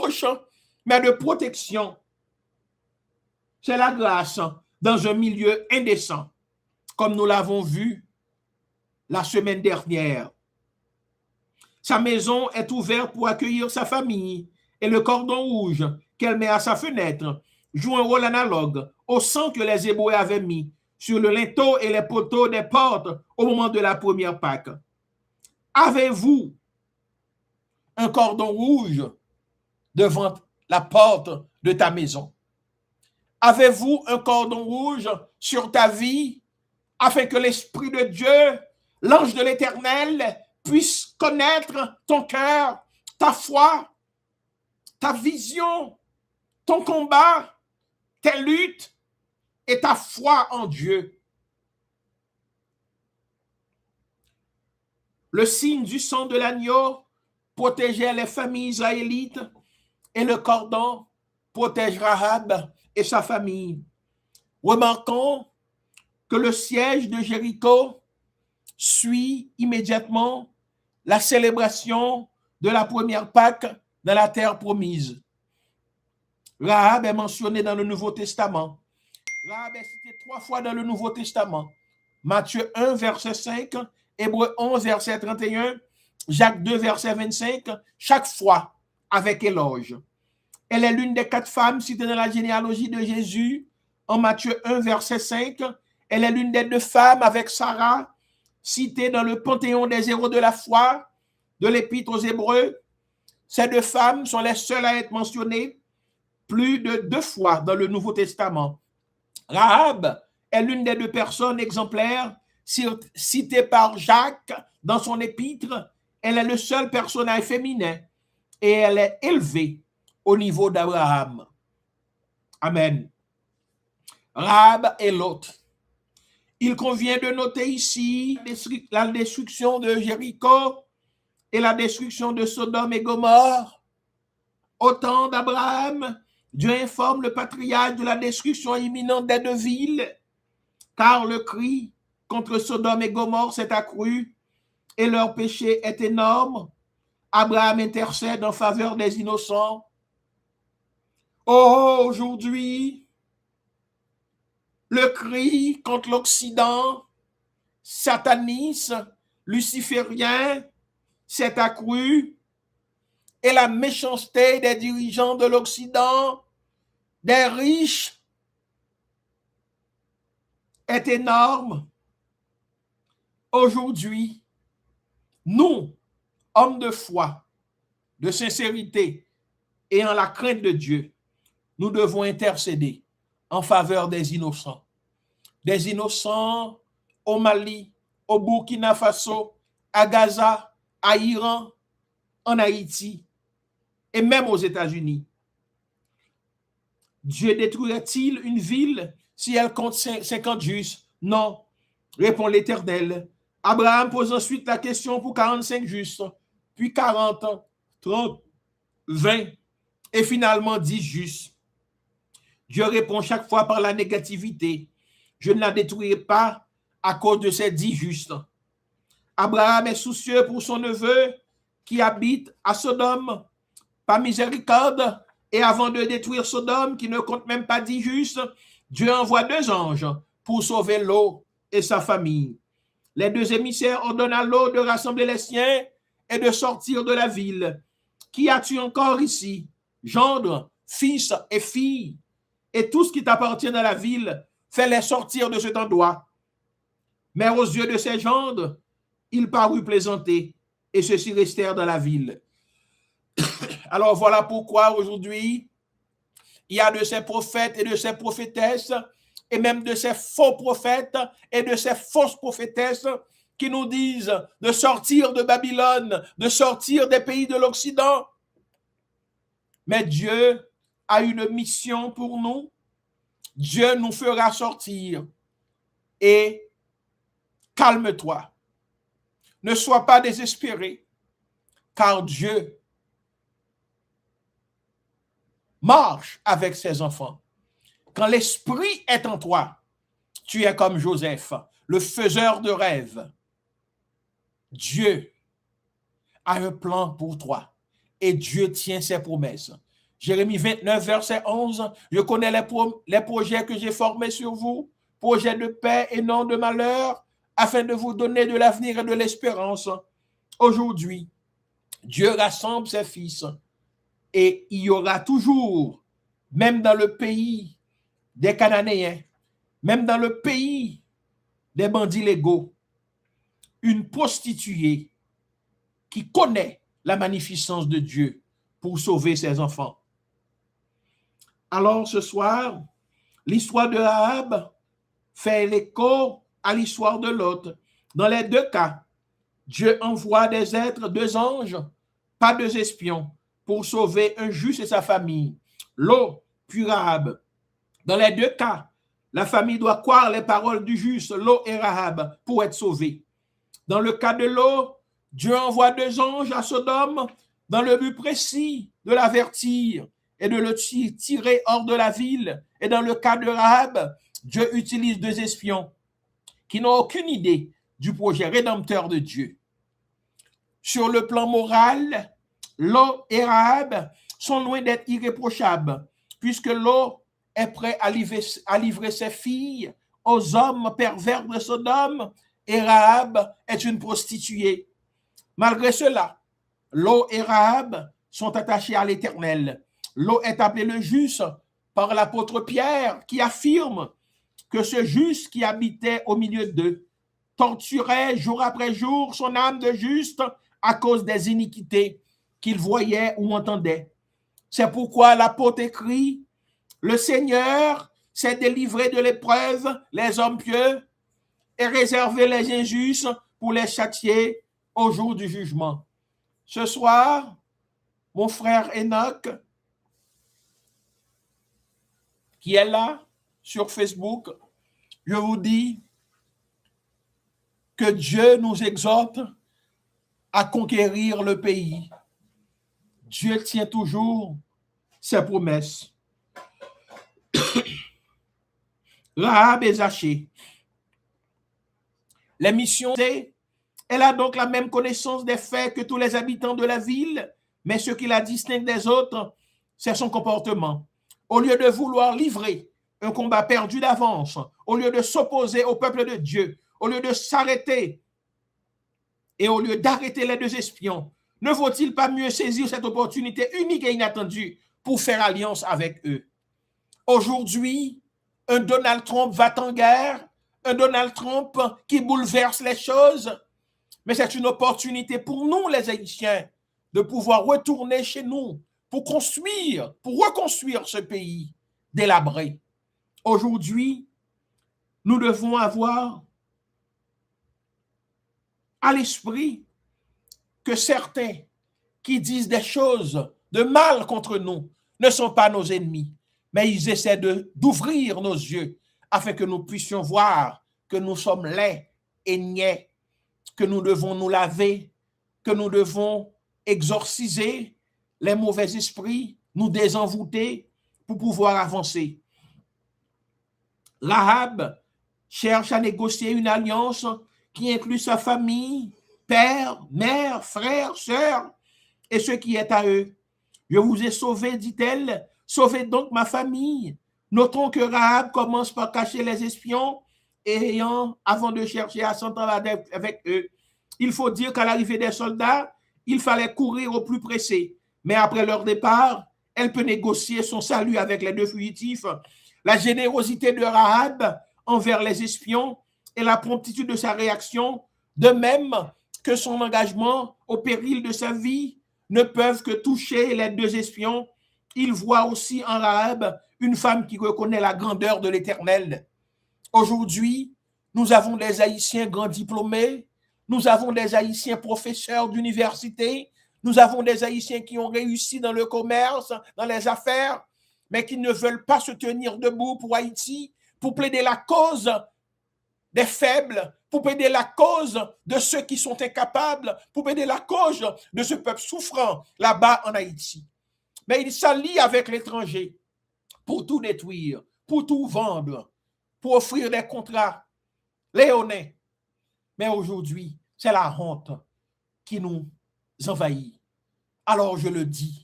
débauche, mais de protection. C'est la grâce dans un milieu indécent, comme nous l'avons vu la semaine dernière. Sa maison est ouverte pour accueillir sa famille et le cordon rouge qu'elle met à sa fenêtre joue un rôle analogue au sang que les Hébreux avaient mis sur le linteau et les poteaux des portes au moment de la première Pâque. Avez-vous un cordon rouge devant la porte de ta maison? Avez-vous un cordon rouge sur ta vie afin que l'Esprit de Dieu, l'ange de l'Éternel, puisse connaître ton cœur, ta foi, ta vision, ton combat, tes luttes et ta foi en Dieu? Le signe du sang de l'agneau protégeait les familles israélites et le cordon protège Rahab et sa famille. Remarquons que le siège de Jéricho suit immédiatement la célébration de la première Pâque dans la terre promise. Rahab est mentionné dans le Nouveau Testament. Rahab est cité 3 fois dans le Nouveau Testament. Matthieu 1, verset 5, Hébreux 11, verset 31, Jacques 2, verset 25, chaque fois avec éloge. Elle est l'une des 4 femmes citées dans la généalogie de Jésus. En Matthieu 1, verset 5, elle est l'une des 2 femmes avec Sarah, citées dans le panthéon des héros de la foi, de l'Épître aux Hébreux. Ces 2 femmes sont les seules à être mentionnées plus de 2 fois dans le Nouveau Testament. Rahab est l'une des 2 personnes exemplaires citées par Jacques dans son épître. Elle est le seul personnage féminin et elle est élevée au niveau d'Abraham. Amen. Rahab est l'autre. Il convient de noter ici la destruction de Jéricho et la destruction de Sodome et Gomorrhe. Au temps d'Abraham, Dieu informe le patriarche de la destruction imminente des 2 villes, car le cri contre Sodome et Gomorrhe s'est accru et leur péché est énorme. Abraham intercède en faveur des innocents. Oh, aujourd'hui, le cri contre l'Occident, sataniste, luciférien, s'est accru et la méchanceté des dirigeants de l'Occident, des riches, est énorme. Aujourd'hui, nous, hommes de foi, de sincérité et en la crainte de Dieu, nous devons intercéder en faveur des innocents au Mali, au Burkina Faso, à Gaza, à Iran, en Haïti et même aux États-Unis. Dieu détruirait-il une ville si elle compte 50 justes? Non, répond l'Éternel. Abraham pose ensuite la question pour 45 justes, puis 40, 30, 20 et finalement 10 justes. Dieu répond chaque fois par la négativité. Je ne la détruirai pas à cause de ces 10 justes. Abraham est soucieux pour son neveu qui habite à Sodome. Par miséricorde, et avant de détruire Sodome, qui ne compte même pas 10 justes, Dieu envoie 2 anges pour sauver Lot et sa famille. Les 2 émissaires ordonnent à Lot de rassembler les siens et de sortir de la ville. Qui as-tu encore ici? Gendre, fils et filles, et tout ce qui t'appartient dans la ville, fais-les sortir de cet endroit. Mais aux yeux de ces gendres, il parut plaisanter, et ceux-ci restèrent dans la ville. Alors voilà pourquoi aujourd'hui, il y a de ces prophètes et de ces prophétesses, et même de ces faux prophètes et de ces fausses prophétesses qui nous disent de sortir de Babylone, de sortir des pays de l'Occident. Mais Dieu a une mission pour nous. Dieu nous fera sortir. Et calme-toi. Ne sois pas désespéré, car Dieu marche avec ses enfants. Quand l'esprit est en toi, tu es comme Joseph, le faiseur de rêves. Dieu a un plan pour toi et Dieu tient ses promesses. Jérémie 29, verset 11. Je connais les projets que j'ai formés sur vous, projets de paix et non de malheur, afin de vous donner de l'avenir et de l'espérance. Aujourd'hui, Dieu rassemble ses fils et il y aura toujours, même dans le pays des Cananéens, même dans le pays des bandits légaux, une prostituée qui connaît la magnificence de Dieu pour sauver ses enfants. Alors ce soir, l'histoire de Rahab fait l'écho à l'histoire de Lot. Dans les deux cas, Dieu envoie des êtres, deux anges, pas deux espions, pour sauver un juste et sa famille. Lot puis Rahab. Dans les deux cas, la famille doit croire les paroles du juste, Lot et Rahab, pour être sauvée. Dans le cas de Lot, Dieu envoie deux anges à Sodome dans le but précis de l'avertir et de le tirer hors de la ville. Et dans le cas de Rahab, Dieu utilise deux espions qui n'ont aucune idée du projet rédempteur de Dieu. Sur le plan moral, Lot et Rahab sont loin d'être irréprochables, puisque Lot est prêt à livrer ses filles aux hommes pervers de Sodome et Rahab est une prostituée. Malgré cela, Lot et Rahab sont attachés à l'Éternel. Lot est appelé le juste par l'apôtre Pierre qui affirme que ce juste qui habitait au milieu d'eux torturait jour après jour son âme de juste à cause des iniquités qu'il voyait ou entendait. C'est pourquoi l'apôtre écrit « Le Seigneur s'est délivré de l'épreuve, les hommes pieux, et réservé les injustes pour les châtier au jour du jugement. » Ce soir, mon frère Enoch, qui est là sur Facebook, je vous dis que Dieu nous exhorte à conquérir le pays. Dieu tient toujours ses promesses. Rahab et Zachée. La mission, elle a donc la même connaissance des faits que tous les habitants de la ville, mais ce qui la distingue des autres, c'est son comportement. Au lieu de vouloir livrer un combat perdu d'avance, au lieu de s'opposer au peuple de Dieu, au lieu de s'arrêter et au lieu d'arrêter les deux espions, ne vaut-il pas mieux saisir cette opportunité unique et inattendue pour faire alliance avec eux? Aujourd'hui, un Donald Trump va en guerre, un Donald Trump qui bouleverse les choses, mais c'est une opportunité pour nous, les Haïtiens, de pouvoir retourner chez nous pour reconstruire ce pays délabré. Aujourd'hui, nous devons avoir à l'esprit que certains qui disent des choses de mal contre nous ne sont pas nos ennemis, mais ils essaient d'ouvrir nos yeux afin que nous puissions voir que nous sommes laids et niais, que nous devons nous laver, que nous devons exorciser les mauvais esprits, nous désenvoûter pour pouvoir avancer. Rahab cherche à négocier une alliance qui inclut sa famille, père, mère, frère, sœur et ce qui est à eux. Je vous ai sauvé, dit-elle, sauvez donc ma famille. Notons que Rahab commence par cacher les espions et avant de chercher à s'entendre avec eux. Il faut dire qu'à l'arrivée des soldats, il fallait courir au plus pressé. Mais après leur départ, elle peut négocier son salut avec les deux fugitifs. La générosité de Rahab envers les espions et la promptitude de sa réaction, de même que son engagement au péril de sa vie, ne peuvent que toucher les deux espions. Il voit aussi en Rahab une femme qui reconnaît la grandeur de l'Éternel. Aujourd'hui, nous avons des Haïtiens grands diplômés, nous avons des Haïtiens professeurs d'université, nous avons des Haïtiens qui ont réussi dans le commerce, dans les affaires, mais qui ne veulent pas se tenir debout pour Haïti, pour plaider la cause des faibles, pour plaider la cause de ceux qui sont incapables, pour plaider la cause de ce peuple souffrant là-bas en Haïti. Mais ils s'allient avec l'étranger pour tout détruire, pour tout vendre, pour offrir des contrats léonins. Mais aujourd'hui, c'est la honte qui nous envahit. Alors je le dis,